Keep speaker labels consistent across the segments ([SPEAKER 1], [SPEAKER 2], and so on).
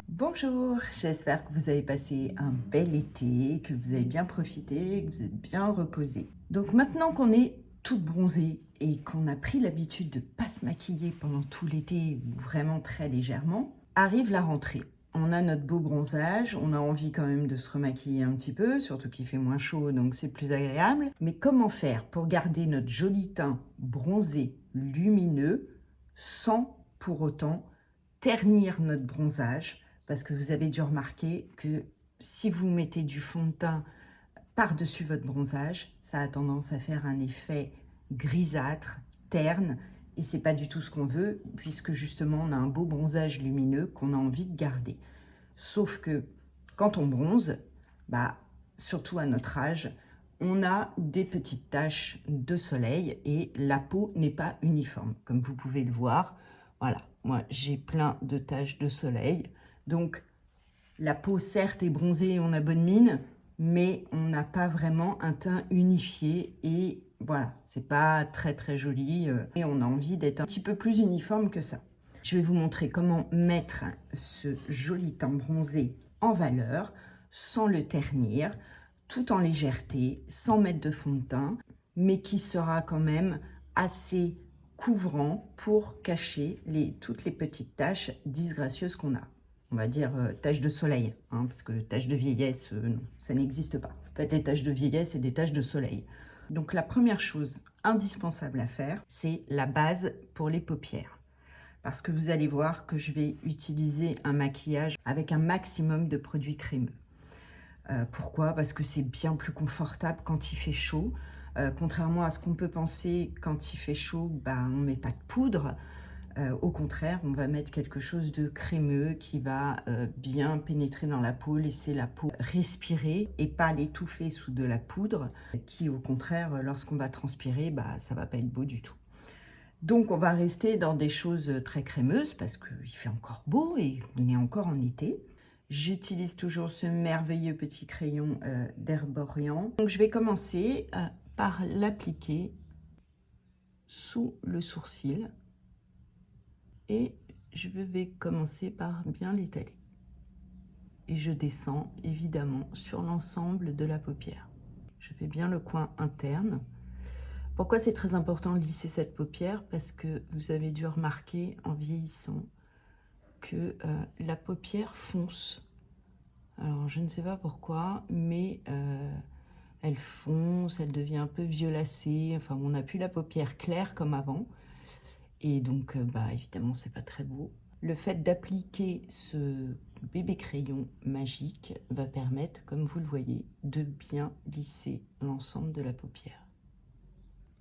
[SPEAKER 1] Bonjour, j'espère que vous avez passé un bel été, que vous avez bien profité, que vous êtes bien reposé. Donc maintenant qu'on est toute bronzée et qu'on a pris l'habitude de ne pas se maquiller pendant tout l'été, ou vraiment très légèrement, arrive la rentrée. On a notre beau bronzage, on a envie quand même de se remaquiller un petit peu, surtout qu'il fait moins chaud, donc c'est plus agréable. Mais comment faire pour garder notre joli teint bronzé, lumineux, sans pour autant ternir notre bronzage? Parce que vous avez dû remarquer que si vous mettez du fond de teint par-dessus votre bronzage, ça a tendance à faire un effet grisâtre, terne, et c'est pas du tout ce qu'on veut, puisque justement on a un beau bronzage lumineux qu'on a envie de garder. Sauf que quand on bronze, surtout à notre âge, on a des petites taches de soleil et la peau n'est pas uniforme. Comme vous pouvez le voir, voilà, moi j'ai plein de taches de soleil. Donc, la peau, certes, est bronzée, on a bonne mine, mais on n'a pas vraiment un teint unifié et voilà, c'est pas très très joli et on a envie d'être un petit peu plus uniforme que ça. Je vais vous montrer comment mettre ce joli teint bronzé en valeur sans le ternir, tout en légèreté, sans mettre de fond de teint, mais qui sera quand même assez couvrant pour cacher toutes les petites taches disgracieuses qu'on a. On va dire taches de soleil, hein, parce que taches de vieillesse, non, ça n'existe pas. En fait, les taches de vieillesse, c'est des taches de soleil. Donc la première chose indispensable à faire, c'est la base pour les paupières. Parce que vous allez voir que je vais utiliser un maquillage avec un maximum de produits crémeux. Pourquoi? Parce que c'est bien plus confortable quand il fait chaud. Contrairement à ce qu'on peut penser, quand il fait chaud, on ne met pas de poudre. Au contraire, on va mettre quelque chose de crémeux qui va bien pénétrer dans la peau, laisser la peau respirer et pas l'étouffer sous de la poudre qui, au contraire, lorsqu'on va transpirer, ça va pas être beau du tout. Donc, on va rester dans des choses très crémeuses parce qu'il fait encore beau et on est encore en été. J'utilise toujours ce merveilleux petit crayon d'Herborian. Donc, je vais commencer par l'appliquer sous le sourcil. Et je vais commencer par bien l'étaler. Et je descends évidemment sur l'ensemble de la paupière. Je fais bien le coin interne. Pourquoi c'est très important de lisser cette paupière? Parce que vous avez dû remarquer en vieillissant que la paupière fonce. Alors je ne sais pas pourquoi, mais elle fonce, elle devient un peu violacée. Enfin, on n'a plus la paupière claire comme avant. Et donc, évidemment, c'est pas très beau. Le fait d'appliquer ce bébé crayon magique va permettre, comme vous le voyez, de bien lisser l'ensemble de la paupière.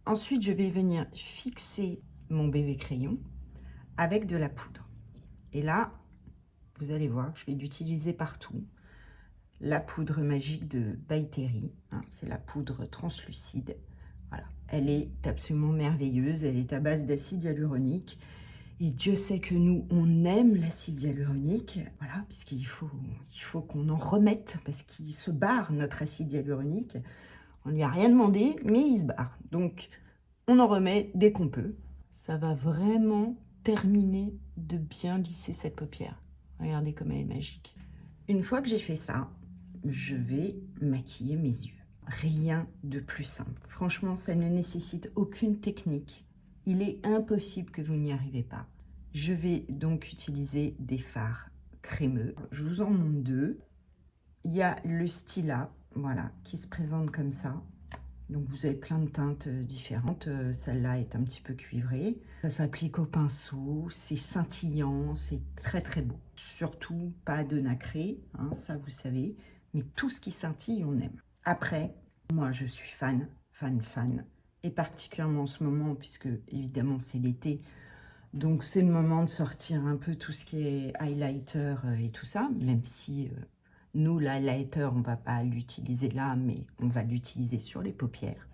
[SPEAKER 1] Ensuite, je vais venir fixer mon bébé crayon avec de la poudre. Et là, vous allez voir, je vais l'utiliser partout. La poudre magique de By Terry, hein, c'est la poudre translucide. Voilà, elle est absolument merveilleuse, elle est à base d'acide hyaluronique. Et Dieu sait que nous, on aime l'acide hyaluronique, voilà, puisqu'il faut qu'on en remette, parce qu'il se barre, notre acide hyaluronique. On lui a rien demandé, mais il se barre. Donc, on en remet dès qu'on peut. Ça va vraiment terminer de bien lisser cette paupière. Regardez comme elle est magique. Une fois que j'ai fait ça, je vais maquiller mes yeux. Rien de plus simple. Franchement, ça ne nécessite aucune technique. Il est impossible que vous n'y arrivez pas. Je vais donc utiliser des fards crémeux. Je vous en montre deux. Il y a le Stila, voilà, qui se présente comme ça. Donc vous avez plein de teintes différentes. Celle-là est un petit peu cuivrée. Ça s'applique au pinceau, c'est scintillant, c'est très très beau. Surtout pas de nacré, hein, ça vous savez. Mais tout ce qui scintille, on aime. Après, moi je suis fan. Et particulièrement en ce moment, puisque évidemment c'est l'été. Donc c'est le moment de sortir un peu tout ce qui est highlighter et tout ça. Même si nous, l'highlighter, on ne va pas l'utiliser là, mais on va l'utiliser sur les paupières.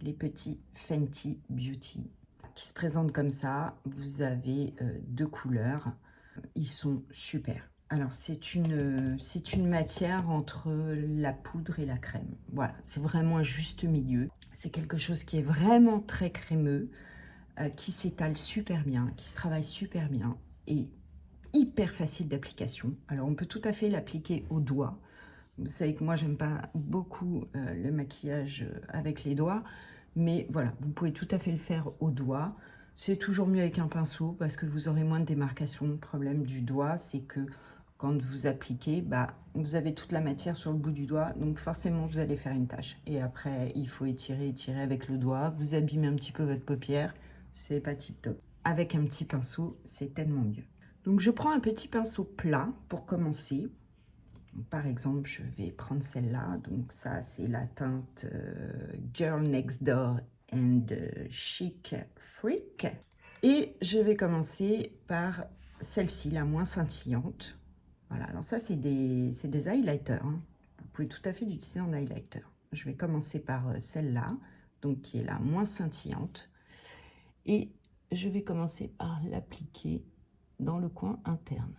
[SPEAKER 1] Les petits Fenty Beauty qui se présentent comme ça. Vous avez deux couleurs. Ils sont super. Alors, c'est une matière entre la poudre et la crème. Voilà, c'est vraiment un juste milieu. C'est quelque chose qui est vraiment très crémeux, qui s'étale super bien, qui se travaille super bien et hyper facile d'application. Alors, on peut tout à fait l'appliquer au doigt. Vous savez que moi, j'aime pas beaucoup le maquillage avec les doigts, mais voilà, vous pouvez tout à fait le faire au doigt. C'est toujours mieux avec un pinceau parce que vous aurez moins de démarcation. Le problème du doigt, c'est que quand vous appliquez, bah, vous avez toute la matière sur le bout du doigt, donc forcément, vous allez faire une tache. Et après, il faut étirer, étirer avec le doigt. Vous abîmez un petit peu votre paupière, c'est pas tip top. Avec un petit pinceau, c'est tellement mieux. Donc, je prends un petit pinceau plat pour commencer. Par exemple, je vais prendre celle-là. Donc ça, c'est la teinte Girl Next Door and Chic Freak. Et je vais commencer par celle-ci, la moins scintillante. Voilà, alors ça, c'est des highlighters, hein. Vous pouvez tout à fait l'utiliser en highlighter. Je vais commencer par celle-là, donc qui est la moins scintillante. Et je vais commencer par l'appliquer dans le coin interne.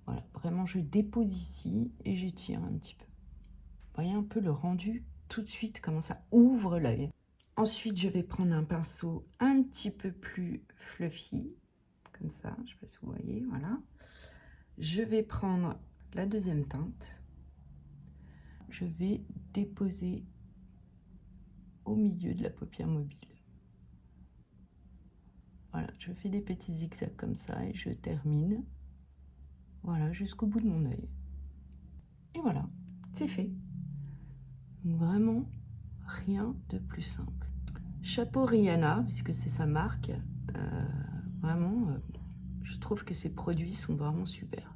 [SPEAKER 1] Voilà, vraiment, je dépose ici et j'étire un petit peu. Vous voyez un peu le rendu tout de suite, comment ça ouvre l'œil. Ensuite, je vais prendre un pinceau un petit peu plus fluffy, comme ça, je ne sais pas si vous voyez, voilà. Je vais prendre la deuxième teinte. Je vais déposer au milieu de la paupière mobile. Voilà, je fais des petits zigzags comme ça et je termine. Voilà, jusqu'au bout de mon œil. Et voilà, c'est fait. Donc vraiment, rien de plus simple. Chapeau Rihanna, puisque c'est sa marque. Vraiment, je trouve que ses produits sont vraiment super.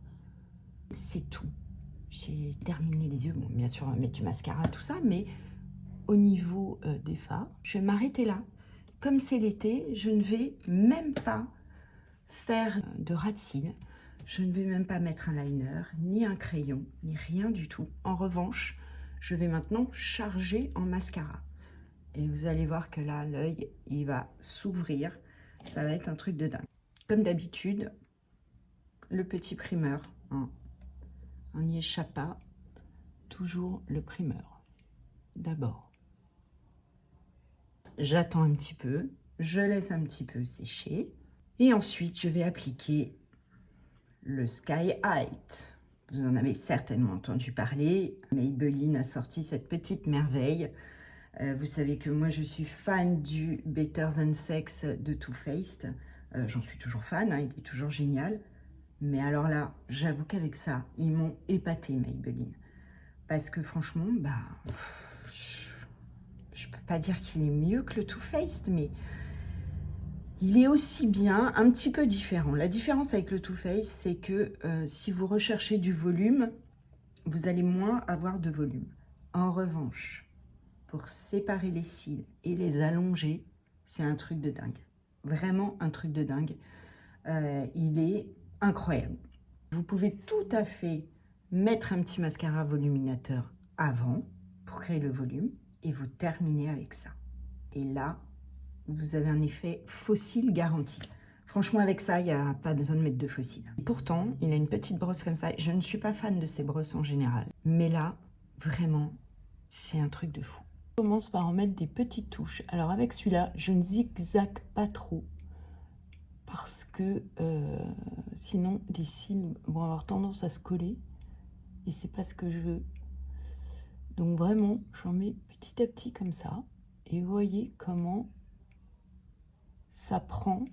[SPEAKER 1] C'est tout. J'ai terminé les yeux. Bon, bien sûr, on va mettre du mascara, tout ça, mais au niveau des fards, je vais m'arrêter là. Comme c'est l'été, je ne vais même pas faire de ras de cils. Je ne vais même pas mettre un liner, ni un crayon, ni rien du tout. En revanche, je vais maintenant charger en mascara. Et vous allez voir que là, l'œil, il va s'ouvrir. Ça va être un truc de dingue. Comme d'habitude, le petit primeur, hein. On n'y échappe pas. Toujours le primeur. D'abord, j'attends un petit peu. Je laisse un petit peu sécher. Et ensuite, je vais appliquer le Sky Height. Vous en avez certainement entendu parler. Maybelline a sorti cette petite merveille. Vous savez que moi, je suis fan du Better Than Sex de Too Faced. J'en suis toujours fan, hein, il est toujours génial. Mais alors là, j'avoue qu'avec ça, ils m'ont épaté, Maybelline. Parce que franchement, bah, je peux pas dire qu'il est mieux que le Too Faced, mais il est aussi bien, un petit peu différent. La différence avec le Too Faced, c'est que si vous recherchez du volume, vous allez moins avoir de volume. En revanche, pour séparer les cils et les allonger, c'est un truc de dingue. Vraiment un truc de dingue. Il est incroyable. Vous pouvez tout à fait mettre un petit mascara voluminateur avant pour créer le volume et vous terminez avec ça. Et là, vous avez un effet fossile garanti. Franchement, avec ça, il n'y a pas besoin de mettre de fossile. Et pourtant, il a une petite brosse comme ça. Je ne suis pas fan de ces brosses en général. Mais là, vraiment, c'est un truc de fou. Je commence par en mettre des petites touches. Alors avec celui-là, je ne zigzague pas trop. Parce que sinon, les cils vont avoir tendance à se coller. Et c'est pas ce que je veux. Donc vraiment, j'en mets petit à petit comme ça. Et vous voyez comment ça prend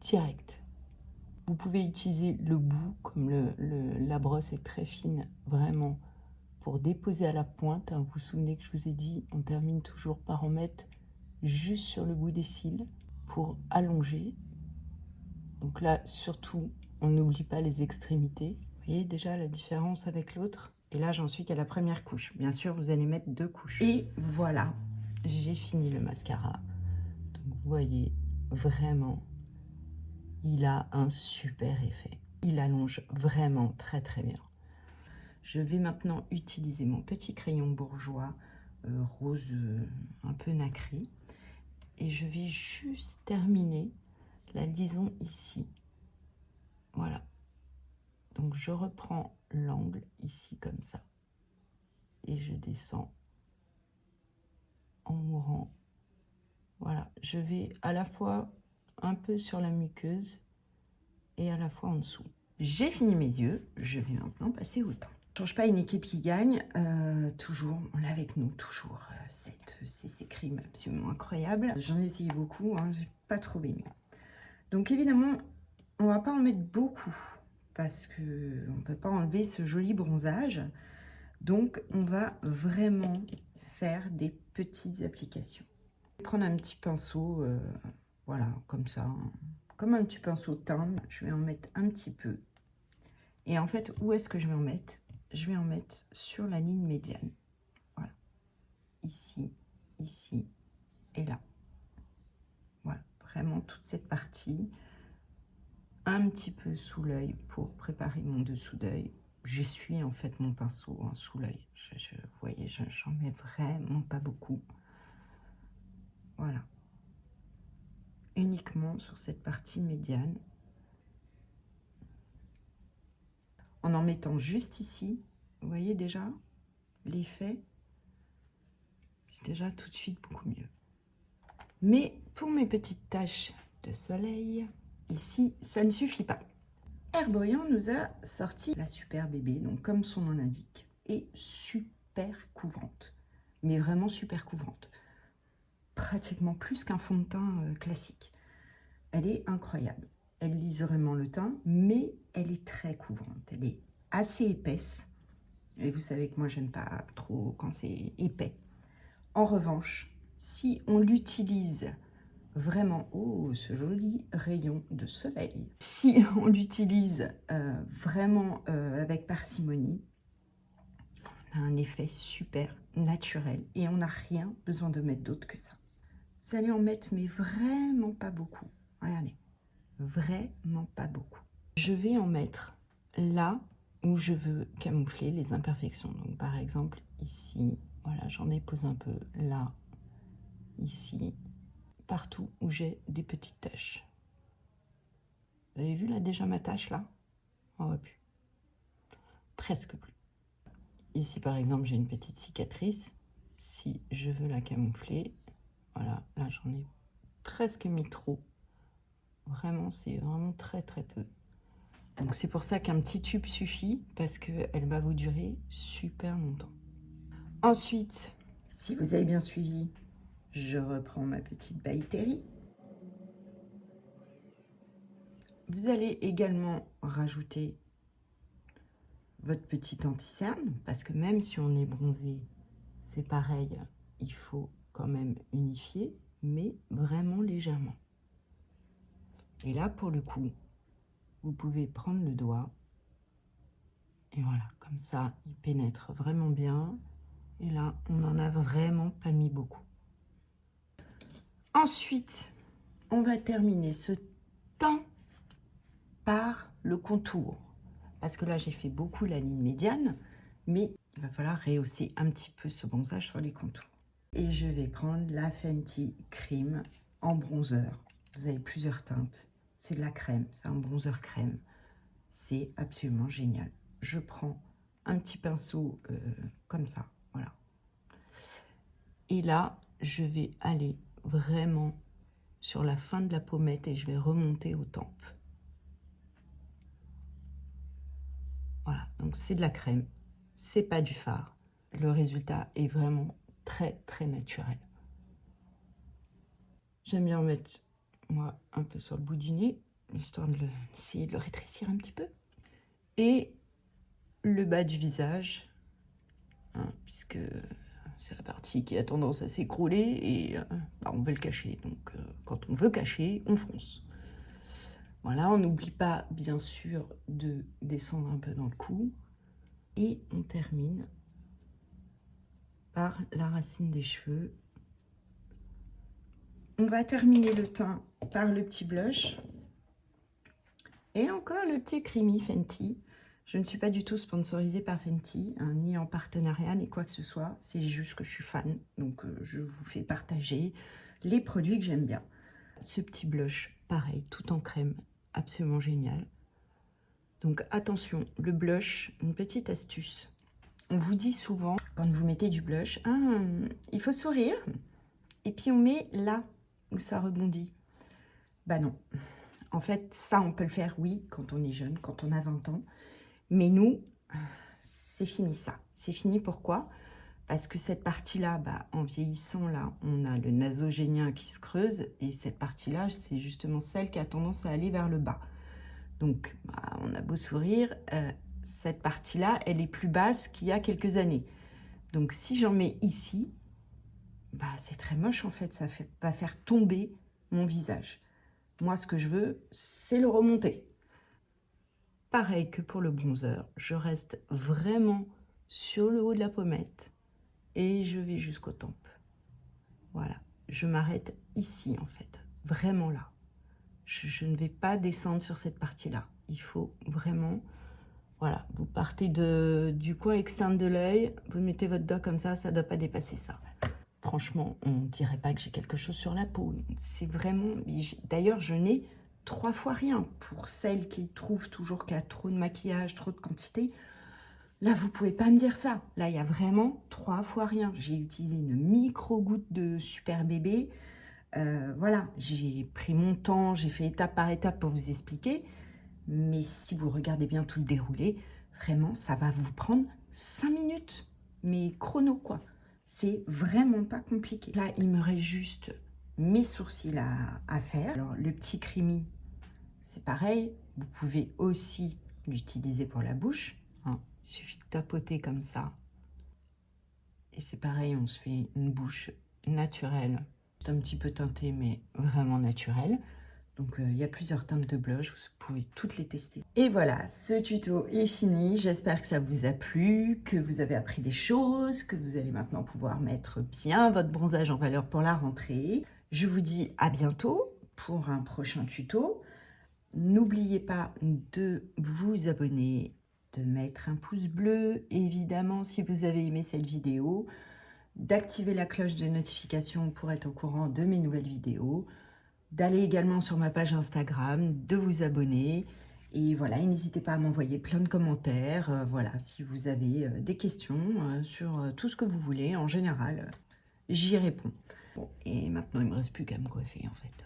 [SPEAKER 1] direct. Vous pouvez utiliser le bout, comme la brosse est très fine, vraiment, pour déposer à la pointe. Vous vous souvenez que je vous ai dit, on termine toujours par en mettre juste sur le bout des cils pour allonger. Donc là, surtout, on n'oublie pas les extrémités. Vous voyez déjà la différence avec l'autre? Et là, j'en suis qu'à la première couche. Bien sûr, vous allez mettre 2 couches. Et voilà, j'ai fini le mascara. Donc, vous voyez, vraiment, il a un super effet. Il allonge vraiment très très bien. Je vais maintenant utiliser mon petit crayon bourgeois rose un peu nacré. Et je vais juste terminer la liaison ici. Voilà. Donc je reprends l'angle ici comme ça. Et je descends en mourant. Voilà, je vais à la fois un peu sur la muqueuse et à la fois en dessous. J'ai fini mes yeux, je vais maintenant passer au teint. Je ne change pas une équipe qui gagne, toujours, on l'a avec nous, toujours cette CC Cream absolument incroyable. J'en ai essayé beaucoup, hein, j'ai pas trop aimé. Donc évidemment, on va pas en mettre beaucoup parce que on peut pas enlever ce joli bronzage. Donc on va vraiment faire des petites applications. Prendre un petit pinceau, voilà, comme ça, hein, comme un petit pinceau de teint. Je vais en mettre un petit peu. Et en fait, où est-ce que je vais en mettre? Je vais en mettre sur la ligne médiane. Voilà. Ici, ici et là. Voilà, vraiment toute cette partie. Un petit peu sous l'œil pour préparer mon dessous d'œil. J'essuie en fait mon pinceau hein, sous l'œil. Vous voyez, j'en mets vraiment pas beaucoup. Voilà. Uniquement sur cette partie médiane. En mettant juste ici, vous voyez déjà l'effet, c'est déjà tout de suite beaucoup mieux. Mais pour mes petites taches de soleil, ici, ça ne suffit pas. Herboyant nous a sorti la Super Bébé, donc comme son nom l'indique, et super couvrante, mais vraiment super couvrante. Pratiquement plus qu'un fond de teint classique. Elle est incroyable. Elle lisse vraiment le teint, mais elle est très couvrante. Elle est assez épaisse. Et vous savez que moi, j'aime pas trop quand c'est épais. En revanche, si on l'utilise vraiment, oh, ce joli rayon de soleil. Si on l'utilise vraiment avec parcimonie, on a un effet super naturel et on n'a rien besoin de mettre d'autre que ça. Vous allez en mettre, mais vraiment pas beaucoup. Regardez. Vraiment pas beaucoup. Je vais en mettre là où je veux camoufler les imperfections. Donc par exemple ici, voilà, j'en dépose un peu là, ici, partout où j'ai des petites taches. Vous avez vu là déjà ma tache là? On voit plus. Presque plus. Ici par exemple j'ai une petite cicatrice. Si je veux la camoufler, voilà, là j'en ai presque mis trop. Vraiment, c'est vraiment très très peu. Donc c'est pour ça qu'un petit tube suffit, parce qu'elle va vous durer super longtemps. Ensuite, si vous avez bien suivi, je reprends ma petite By Terry. Vous allez également rajouter votre petit anti-cerne, parce que même si on est bronzé, c'est pareil, il faut quand même unifier, mais vraiment légèrement. Et là, pour le coup, vous pouvez prendre le doigt, et voilà, comme ça, il pénètre vraiment bien. Et là, on n'en a vraiment pas mis beaucoup. Ensuite, on va terminer ce teint par le contour. Parce que là, j'ai fait beaucoup la ligne médiane, mais il va falloir rehausser un petit peu ce bronzage sur les contours. Et je vais prendre la Fenty Cream en bronzer. Vous avez plusieurs teintes. C'est de la crème, c'est un bronzer crème. C'est absolument génial. Je prends un petit pinceau comme ça, voilà. Et là, je vais aller vraiment sur la fin de la pommette et je vais remonter aux tempes. Voilà, donc c'est de la crème, c'est pas du fard. Le résultat est vraiment très très naturel. J'aime bien en mettre, moi, un peu sur le bout du nez, histoire d'essayer de le rétrécir un petit peu. Et le bas du visage, hein, puisque c'est la partie qui a tendance à s'écrouler et on veut le cacher. Donc quand on veut cacher, on fronce. Voilà, on n'oublie pas bien sûr de descendre un peu dans le cou. Et on termine par la racine des cheveux. On va terminer le teint par le petit blush. Et encore le petit Creamy Fenty. Je ne suis pas du tout sponsorisée par Fenty, hein, ni en partenariat, ni quoi que ce soit. C'est juste que je suis fan, donc je vous fais partager les produits que j'aime bien. Ce petit blush pareil, tout en crème, absolument génial. Donc attention, le blush, une petite astuce. On vous dit souvent, quand vous mettez du blush, ah, il faut sourire, et puis on met là où ça rebondit. Bah non, en fait, ça on peut le faire, oui, quand on est jeune, quand on a 20 ans, mais nous, c'est fini ça. C'est fini, pourquoi? Parce que cette partie-là, bah, en vieillissant, là, on a le nasogénien qui se creuse, et cette partie-là, c'est justement celle qui a tendance à aller vers le bas. Donc, bah, on a beau sourire, cette partie-là, elle est plus basse qu'il y a quelques années. Donc, si j'en mets ici, bah, c'est très moche en fait, ça va faire tomber mon visage. Moi, ce que je veux, c'est le remonter. Pareil que pour le bronzer, je reste vraiment sur le haut de la pommette et je vais jusqu'aux tempes. Voilà, je m'arrête ici en fait, vraiment là. Je ne vais pas descendre sur cette partie-là. Il faut vraiment, voilà, vous partez du coin externe de l'œil, vous mettez votre doigt comme ça ne doit pas dépasser ça. Franchement, on ne dirait pas que j'ai quelque chose sur la peau. C'est vraiment... D'ailleurs, je n'ai 3 fois rien. Pour celles qui trouvent toujours qu'il y a trop de maquillage, trop de quantité, là, vous ne pouvez pas me dire ça. Là, il y a vraiment 3 fois rien. J'ai utilisé une micro-goutte de Super Bébé. Voilà, j'ai pris mon temps, j'ai fait étape par étape pour vous expliquer. Mais si vous regardez bien tout le déroulé, vraiment, ça va vous prendre 5 minutes. Mais chrono, quoi. C'est vraiment pas compliqué. Là, il me reste juste mes sourcils à faire. Alors, le petit creamy, c'est pareil. Vous pouvez aussi l'utiliser pour la bouche. Hein. Il suffit de tapoter comme ça. Et c'est pareil, on se fait une bouche naturelle. C'est un petit peu teinté, mais vraiment naturelle. Donc, il y a plusieurs teintes de blush, vous pouvez toutes les tester. Et voilà, ce tuto est fini. J'espère que ça vous a plu, que vous avez appris des choses, que vous allez maintenant pouvoir mettre bien votre bronzage en valeur pour la rentrée. Je vous dis à bientôt pour un prochain tuto. N'oubliez pas de vous abonner, de mettre un pouce bleu, évidemment, si vous avez aimé cette vidéo, d'activer la cloche de notification pour être au courant de mes nouvelles vidéos, d'aller également sur ma page Instagram, de vous abonner. Et voilà, n'hésitez pas à m'envoyer plein de commentaires. Voilà, si vous avez des questions sur tout ce que vous voulez, en général, j'y réponds. Bon, et maintenant, il ne me reste plus qu'à me coiffer, en fait.